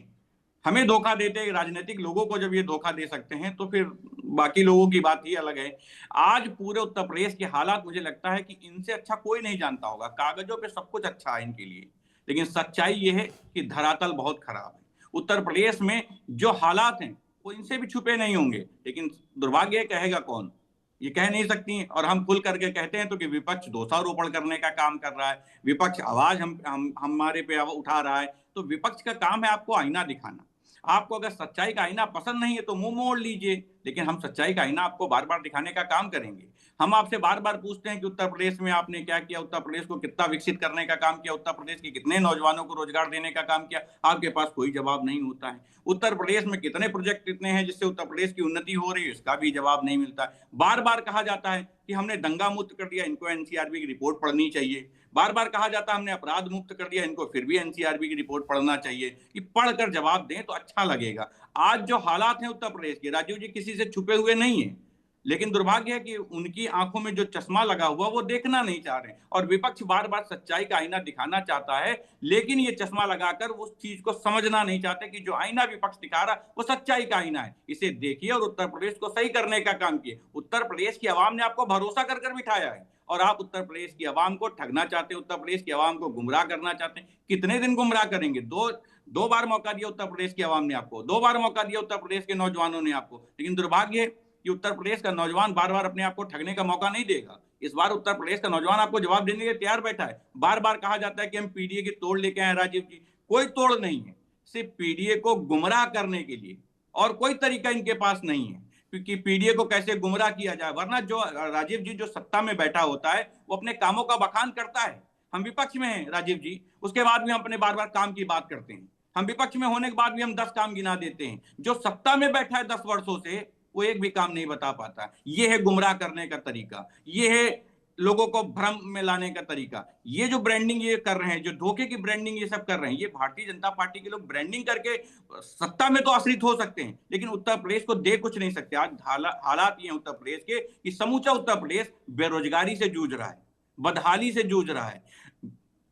हमें धोखा देते, राजनीतिक लोगों को जब ये धोखा दे सकते हैं तो फिर बाकी लोगों की बात ही अलग है। आज पूरे उत्तर प्रदेश के हालात मुझे लगता है कि इनसे अच्छा कोई नहीं जानता होगा। कागजों पे सब कुछ अच्छा है इनके लिए, लेकिन सच्चाई ये है कि धरातल बहुत खराब है। उत्तर प्रदेश में जो हालात हैं वो इनसे भी छुपे नहीं होंगे, लेकिन दुर्भाग्य कहेगा कौन, ये कह नहीं सकती। और हम खुल करके कहते हैं तो कि विपक्ष दोषारोपण करने का काम कर रहा है, विपक्ष आवाज हमारे पे उठा रहा है। तो विपक्ष का काम है आपको आईना दिखाना। आपको अगर सच्चाई का आईना पसंद नहीं है तो मुंह मोड़ लीजिए, लेकिन हम सच्चाई का आईना आपको बार बार दिखाने का काम करेंगे। हम आपसे बार बार पूछते हैं कि उत्तर प्रदेश में आपने क्या किया, उत्तर प्रदेश को कितना विकसित करने का काम किया, उत्तर प्रदेश के कितने नौजवानों को रोजगार देने का काम किया, आपके पास कोई जवाब नहीं होता है। उत्तर प्रदेश में कितने प्रोजेक्ट कितने हैं जिससे उत्तर प्रदेश की उन्नति हो रही है, इसका भी जवाब नहीं मिलता है। बार बार कहा जाता है कि हमने दंगा मुक्त कर दिया, इनको एनसीआरबी की रिपोर्ट पढ़नी चाहिए। बार बार कहा जाता है हमने अपराध मुक्त कर दिया, इनको फिर भी एनसीआरबी की रिपोर्ट पढ़ना चाहिए। कि पढ़कर जवाब दें तो अच्छा लगेगा। आज जो हालात हैं उत्तर प्रदेश के, राजीव जी किसी से छुपे हुए नहीं है, लेकिन दुर्भाग्य है कि उनकी आंखों में जो चश्मा लगा हुआ वो देखना नहीं चाह रहे। और विपक्ष बार बार सच्चाई का आईना दिखाना चाहता है, लेकिन ये चश्मा लगाकर उस चीज को समझना नहीं चाहते कि जो आईना विपक्ष दिखा रहा वो सच्चाई का आईना है। इसे देखिए और उत्तर प्रदेश को सही करने का काम किए। उत्तर प्रदेश की आवाम ने आपको भरोसा कर बिठाया है और आप उत्तर प्रदेश की आवाम को ठगना चाहते हैं, उत्तर प्रदेश की आवाम को गुमराह करना चाहते हैं। कितने दिन गुमराह करेंगे? दो बार मौका दिया उत्तर प्रदेश की आवाम ने आपको, 2 बार मौका दिया उत्तर प्रदेश के नौजवानों ने आपको, लेकिन दुर्भाग्य कि उत्तर प्रदेश का नौजवान बार बार अपने आप को ठगने का मौका नहीं देगा। इस बार उत्तर प्रदेश का नौजवान आपको जवाब देने के लिए तैयार बैठा है। बार बार कहा जाता है कि हम पीडीए की तोड़ लेके आए। राजीव जी, कोई तोड़ नहीं है, सिर्फ पीडीए को गुमराह करने के लिए, और कोई तरीका इनके पास नहीं है क्योंकि पीडीए को कैसे गुमराह किया जाए। वरना जो राजीव जी जो सत्ता में बैठा होता है वो अपने कामों का बखान करता है। हम विपक्ष में हैं राजीव जी, उसके बाद भी हम अपने बार बार काम की बात करते हैं। हम विपक्ष में होने के बाद भी हम 10 काम गिना देते हैं। जो सत्ता में बैठा है 10 वर्षों से, वो एक भी काम नहीं बता पाता। ये है गुमराह करने का तरीका, ये है लोगों को भ्रम में लाने का तरीका। ये जो ब्रांडिंग ये कर रहे हैं, जो धोखे की ब्रांडिंग ये सब कर रहे हैं, ये भारतीय जनता पार्टी के लोग ब्रांडिंग करके सत्ता में तो आश्रित हो सकते हैं, लेकिन उत्तर प्रदेश को दे कुछ नहीं सकते। आज हालात ये उत्तर प्रदेश के कि समूचा उत्तर प्रदेश बेरोजगारी से जूझ रहा है, बदहाली से जूझ रहा है,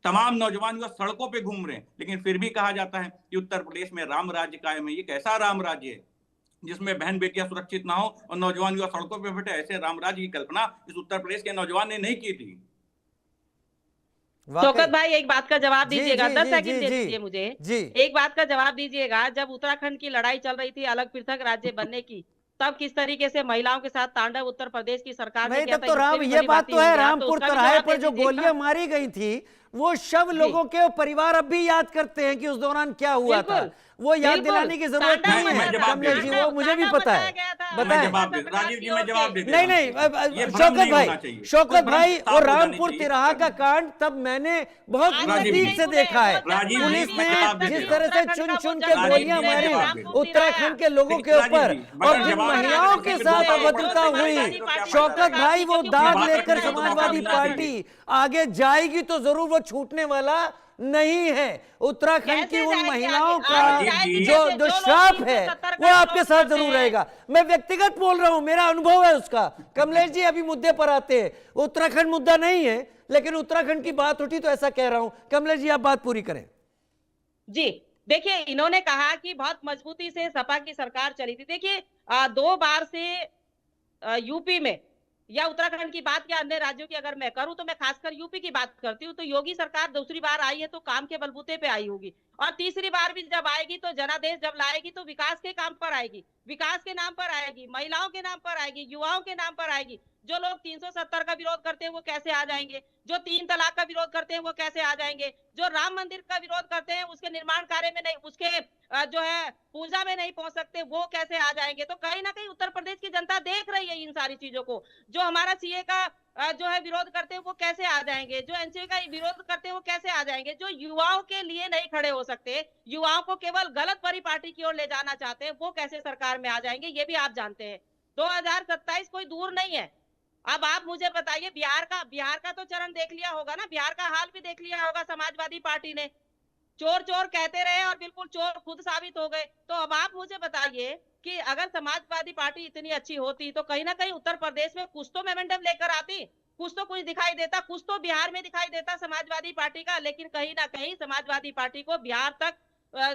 तमाम नौजवान युवा सड़कों पे घूम रहे हैं, लेकिन फिर भी कहा जाता है कि उत्तर प्रदेश में राम राज्य कायम है। ये कैसा राम राज्य है जिसमें बहन बेटियां सुरक्षित ना हो और नौजवान युवा सड़कों पे बैठे? ऐसे राम राज्य की कल्पना इस उत्तर प्रदेश के नौजवान ने नहीं की थी। शौकत भाई एक बात का जवाब दीजिएगा, 10 सेकंड दे दीजिए मुझे। एक बात का जवाब दीजिएगा, जब उत्तराखंड की लड़ाई चल रही थी अलग पृथक राज्य बनने की, तब किस तरीके से महिलाओं के साथ तांडव उत्तर प्रदेश की सरकार ने किया था? तो राम, ये बात तो है, रामपुर चौराहे पर जो गोलियां मारी गई थी वो शव लोगों के परिवार अब भी याद करते हैं कि उस दौरान क्या हुआ था। वो याद दिलाने की जरूरत नहीं है कमलेश जी, वो मुझे भी पता है। बताएं राजीव जी, मैं जवाब दे नहीं शौकत भाई और रामपुर तिराहा का कांड तब मैंने बहुत नजदीक से देखा है। पुलिस ने जिस तरह से चुन चुन के गोलियां मारी उत्तराखंड के लोगों के ऊपर और जिन महिलाओं के साथ अभद्रता हुई, शौकत भाई वो दाग लेकर समाजवादी पार्टी आगे जाएगी तो जरूर वो छूटने वाला नहीं है। उत्तराखंड की उन महिलाओं का जो श्राप है वो आपके साथ जरूर रहेगा। मैं व्यक्तिगत बोल रहा हूं, मेरा अनुभव है उसका। कमलेश जी अभी मुद्दे पर आते हैं, उत्तराखंड मुद्दा नहीं है, लेकिन उत्तराखंड की बात उठी तो ऐसा कह रहा हूं। कमलेश जी आप बात पूरी करें। जी देखिए, इन्होंने कहा कि बहुत मजबूती से सपा की सरकार चली थी। देखिए 2 बार से यूपी में या उत्तराखंड की बात या अन्य राज्यों की अगर मैं करूं तो मैं खासकर यूपी की बात करती हूं, तो योगी सरकार दूसरी बार आई है तो काम के बलबूते पे आई होगी, और तीसरी बार भी जब आएगी तो जनादेश जब लाएगी तो विकास के काम पर आएगी, विकास के नाम पर आएगी, महिलाओं के नाम पर आएगी, युवाओं के नाम पर आएगी। जो लोग 370 का विरोध करते हैं वो कैसे आ जाएंगे, जो 3 तलाक का विरोध करते हैं वो कैसे आ जाएंगे, जो राम मंदिर का विरोध करते हैं उसके निर्माण कार्य में नहीं, उसके जो है पूजा में नहीं पहुंच सकते वो कैसे आ जाएंगे। तो कहीं ना कहीं उत्तर प्रदेश की जनता देख रही है इन सारी चीजों को। जो हमारा सीए का जो है विरोध करते हैं वो कैसे आ जाएंगे, जो एनसीए का विरोध करते हैं वो कैसे आ जाएंगे, जो युवाओं के लिए नहीं खड़े हो सकते, युवाओं को केवल गलत परिपाटी की ओर ले जाना चाहते हैं, वो कैसे सरकार में आ जाएंगे, ये भी आप जानते हैं। 2027 कोई दूर नहीं है। अब आप मुझे बताइए, बिहार का तो चरण देख लिया होगा ना, बिहार का हाल भी देख लिया होगा समाजवादी पार्टी ने। चोर चोर कहते रहे और बिल्कुल चोर खुद साबित हो गए। तो अब आप मुझे बताइए कि अगर समाजवादी पार्टी इतनी अच्छी होती तो कहीं ना कहीं उत्तर प्रदेश में कुछ तो मोमेंटम लेकर आती, कुछ तो कुछ दिखाई देता, कुछ तो बिहार में दिखाई देता समाजवादी पार्टी का। लेकिन कहीं ना कहीं समाजवादी पार्टी को बिहार तक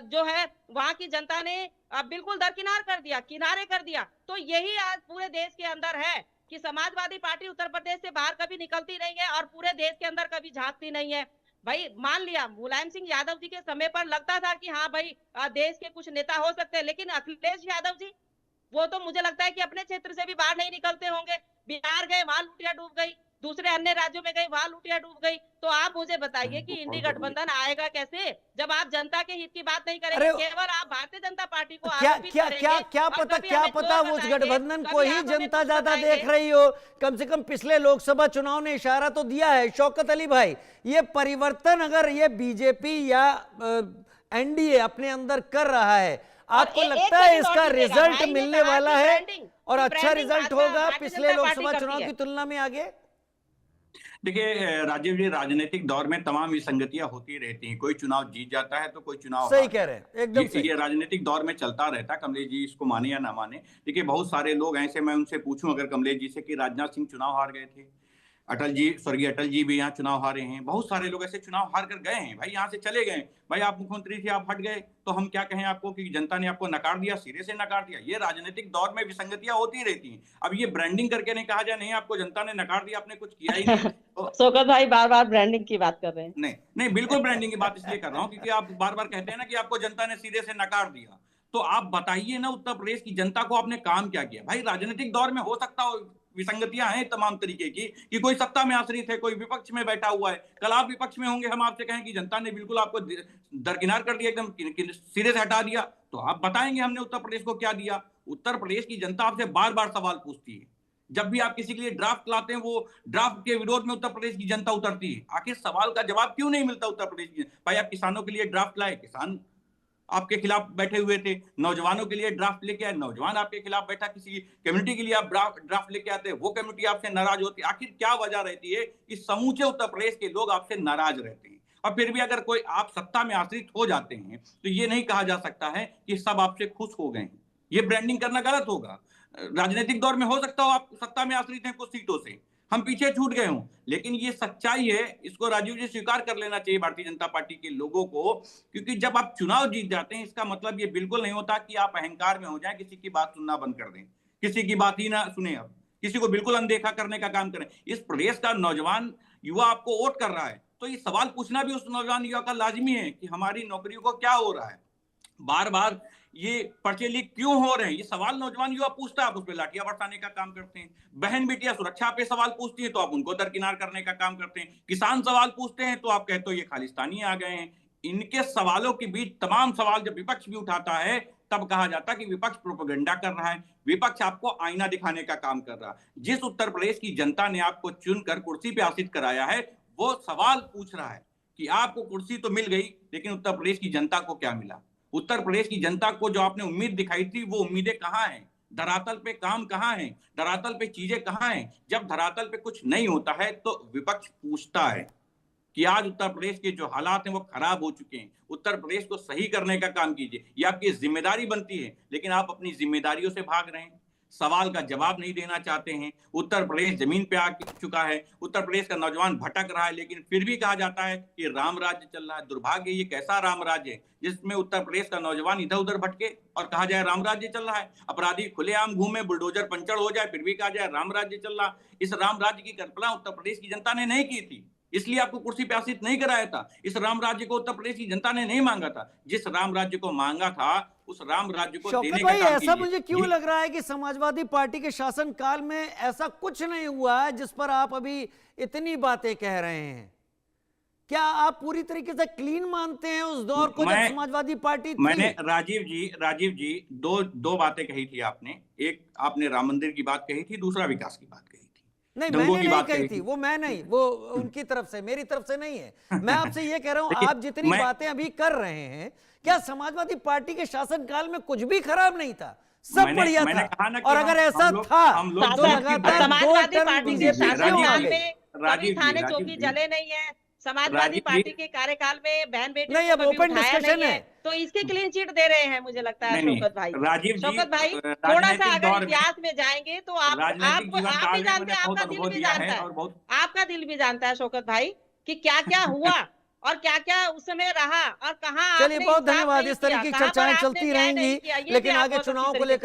जो है वहां की जनता ने बिल्कुल दरकिनार कर दिया, किनारे कर दिया। तो यही आज पूरे देश के अंदर है कि समाजवादी पार्टी उत्तर प्रदेश से बाहर कभी निकलती नहीं है और पूरे देश के अंदर कभी झांकती नहीं है। भाई मान लिया मुलायम सिंह यादव जी के समय पर लगता था कि हाँ भाई देश के कुछ नेता हो सकते हैं, लेकिन अखिलेश यादव जी वो तो मुझे लगता है कि अपने क्षेत्र से भी बाहर नहीं निकलते होंगे। बिहार गए वहां लुटिया डूब गई, दूसरे अन्य राज्यों में गई वहां लुटिया डूब गई। तो आप मुझे बताइए कि इंडी गठबंधन आएगा कैसे जब आप जनता के हित की बात नहीं करेंगे, केवल आप भारतीय जनता पार्टी को क्या पता उस गठबंधन को ही जनता ज्यादा देख रही हो। कम से कम पिछले लोकसभा चुनाव ने इशारा तो दिया है। शौकत अली भाई, ये परिवर्तन अगर ये बीजेपी या एनडीए अपने अंदर कर रहा है, आपको लगता है इसका रिजल्ट मिलने वाला है और अच्छा रिजल्ट होगा पिछले लोकसभा चुनाव की तुलना में आगे? देखिए राजीव जी, राजनीतिक दौर में तमाम विसंगतियां होती रहती हैं। कोई चुनाव जीत जाता है तो कोई चुनाव सही कह रहे हैं, एकदम सही। ये राजनीतिक दौर में चलता रहता। कमलेश जी इसको माने या ना माने, देखिए बहुत सारे लोग ऐसे, मैं उनसे पूछूं अगर कमलेश जी से कि राजनाथ सिंह चुनाव हार गए थे, अटल जी, स्वर्गीय अटल जी भी यहाँ चुनाव हारे हैं, बहुत सारे लोग ऐसे चुनाव हार कर गए हैं, भाई यहाँ से चले गए, भाई आप मुख्यमंत्री थे आप हट गए, तो हम क्या कहें आपको कि जनता ने आपको नकार दिया, सिरे से नकार दिया। ये राजनीतिक दौर में विसंगतियां होती रहती हैं। अब ये ब्रांडिंग करके नहीं कहा जाए नहीं आपको जनता ने नकार दिया, आपने कुछ किया ही नहीं। शौकत भाई बार बार ब्रांडिंग की बात कर रहे हैं। नहीं बिल्कुल ब्रांडिंग की बात इसलिए कर रहा हूँ क्योंकि आप बार बार कहते हैं ना कि आपको जनता ने सिरे से नकार दिया। तो आप बताइए ना उत्तर प्रदेश की जनता को आपने काम क्या किया। भाई राजनीतिक दौर में हो सकता हो विसंगतियां हैं तमाम तरीके की, कि कोई सत्ता में आश्रित है, कोई विपक्ष में बैठा हुआ है। कल आप विपक्ष में होंगे, हम आपसे कहें कि जनता ने बिल्कुल आपको दरकिनार कर दिया, एकदम सिरे से हटा दिया, तो आप बताएंगे हमने उत्तर प्रदेश को क्या दिया। उत्तर प्रदेश की जनता आपसे बार बार सवाल पूछती है। जब भी आप किसी के लिए ड्राफ्ट लाते हैं, वो ड्राफ्ट के विरोध में उत्तर प्रदेश की जनता उतरती है। आखिर सवाल का जवाब क्यों नहीं मिलता उत्तर प्रदेश की? भाई आप किसानों के लिए ड्राफ्ट लाए, किसान आपके खिलाफ बैठे हुए थे, नौजवानों के लिए ड्राफ्ट लेके आए, नौजवान आपके खिलाफ बैठा, किसी कम्युनिटी के लिए आप ड्राफ्ट लेके आते, वो कम्युनिटी आपसे नाराज होती। आखिर क्या वजह रहती है कि समूचे उत्तर प्रदेश के लोग आपसे नाराज रहते हैं? और फिर भी अगर कोई आप सत्ता में आश्रित हो जाते हैं तो ये नहीं कहा जा सकता है कि सब आपसे खुश हो गए हैं। ये ब्रांडिंग करना गलत होगा। राजनीतिक दौर में हो सकता हो आप सत्ता में आश्रित हैं कुछ सीटों से, हम पीछे छूट गए हों, लेकिन ये सच्चाई है, इसको राजीव जी स्वीकार कर लेना चाहिए भारतीय जनता पार्टी के लोगों को। क्योंकि जब आप चुनाव जीत जाते हैं इसका मतलब ये बिल्कुल नहीं होता कि आप अहंकार में हो जाएं, किसी की बात सुनना बंद कर दें, किसी की बात ही ना सुने, आप किसी को बिल्कुल अनदेखा करने का काम करें। इस प्रदेश का नौजवान युवा आपको वोट कर रहा है तो ये सवाल पूछना भी उस नौजवान युवा का लाजिमी है कि हमारी नौकरियों को क्या हो रहा है, बार बार ये पर्चे लीक क्यों हो रहे हैं, ये सवाल नौजवान युवा पूछता है, आप उस पर लाठियां बरसाने का काम करते हैं। बहन बेटियां सुरक्षा पे सवाल पूछती है तो आप उनको दरकिनार करने का काम करते हैं। किसान सवाल पूछते हैं तो आप कहते हो ये खालिस्तानी आ गए हैं। इनके सवालों के बीच तमाम सवाल जब विपक्ष भी उठाता है तब कहा जाता है कि विपक्ष प्रोपेगेंडा कर रहा है, विपक्ष आपको आईना दिखाने का काम कर रहा है। जिस उत्तर प्रदेश की जनता ने आपको चुनकर कुर्सी पे आसीन कराया है वो सवाल पूछ रहा है कि आपको कुर्सी तो मिल गई लेकिन उत्तर प्रदेश की जनता को क्या मिला। उत्तर प्रदेश की जनता को जो आपने उम्मीद दिखाई थी वो उम्मीदें कहाँ हैं, धरातल पे काम कहाँ है, धरातल पे चीजें कहाँ हैं। जब धरातल पे कुछ नहीं होता है तो विपक्ष पूछता है कि आज उत्तर प्रदेश के जो हालात हैं वो खराब हो चुके हैं, उत्तर प्रदेश को सही करने का काम कीजिए, ये आपकी जिम्मेदारी बनती है। लेकिन आप अपनी जिम्मेदारियों से भाग रहे हैं, सवाल का जवाब नहीं देना चाहते हैं। उत्तर प्रदेश जमीन पे आ चुका है, उत्तर प्रदेश का नौजवान भटक रहा है, लेकिन फिर भी कहा जाता है कि राम राज्य चल रहा है। दुर्भाग्य, ये कैसा राम राज्य है जिसमें उत्तर प्रदेश का नौजवान इधर उधर भटके और कहा जाए राम राज्य चल रहा है। अपराधी खुलेआम घूमे, बुलडोजर पंचर हो जाए, फिर भी कहा जाए राम राज्य चल रहा। इस राम राज्य की कल्पना उत्तर प्रदेश की जनता ने नहीं की थी, इसलिए आपको कुर्सी पे आसीन नहीं कराया था। इस राम राज्य को उत्तर प्रदेश की जनता ने नहीं मांगा था। जिस राम राज्य को मांगा था उस राम राज्य को देने का काम ऐसा मुझे क्यों लग रहा है कि समाजवादी पार्टी के शासन काल में ऐसा कुछ नहीं हुआ है जिस पर आप अभी इतनी बातें कह रहे हैं? क्या आप पूरी तरीके से क्लीन मानते हैं उस दौर को जब समाजवादी पार्टी थी? मैंने राजीव जी दो बातें कही थी आपने। एक आपने राम मंदिर की बात कही थी, दूसरा विकास की बात कही थी। नहीं, मैंने नहीं कही थी, वो मैं नहीं, वो उनकी तरफ से, मेरी तरफ से नहीं है। मैं आपसे ये कह रहा हूं आप जितनी बातें अभी कर रहे हैं, क्या समाजवादी पार्टी के शासन काल में कुछ भी खराब नहीं था? सब बढ़िया था। और अगर ऐसा था तो लगातार समाजवादी पार्टी के शासनकाल में कभी थाने चौकी जले नहीं है, समाजवादी पार्टी के कार्यकाल में बहन बेटी नहीं, अब ओपन डिस्कशन है तो इसके क्लीन चिट दे रहे हैं मुझे लगता है शौकत भाई। शौकत भाई थोड़ा सा अगर इतिहास में जाएंगे तो आप भी जानते हैं, आपका दिल भी जानता है, आपका दिल भी जानता है शौकत भाई कि क्या क्या हुआ और क्या क्या उस समय रहा और कहाँ। चलिए, बहुत धन्यवाद। इस तरह की चर्चाएं चलती रहेंगी, लेकिन आगे चुनाव को लेकर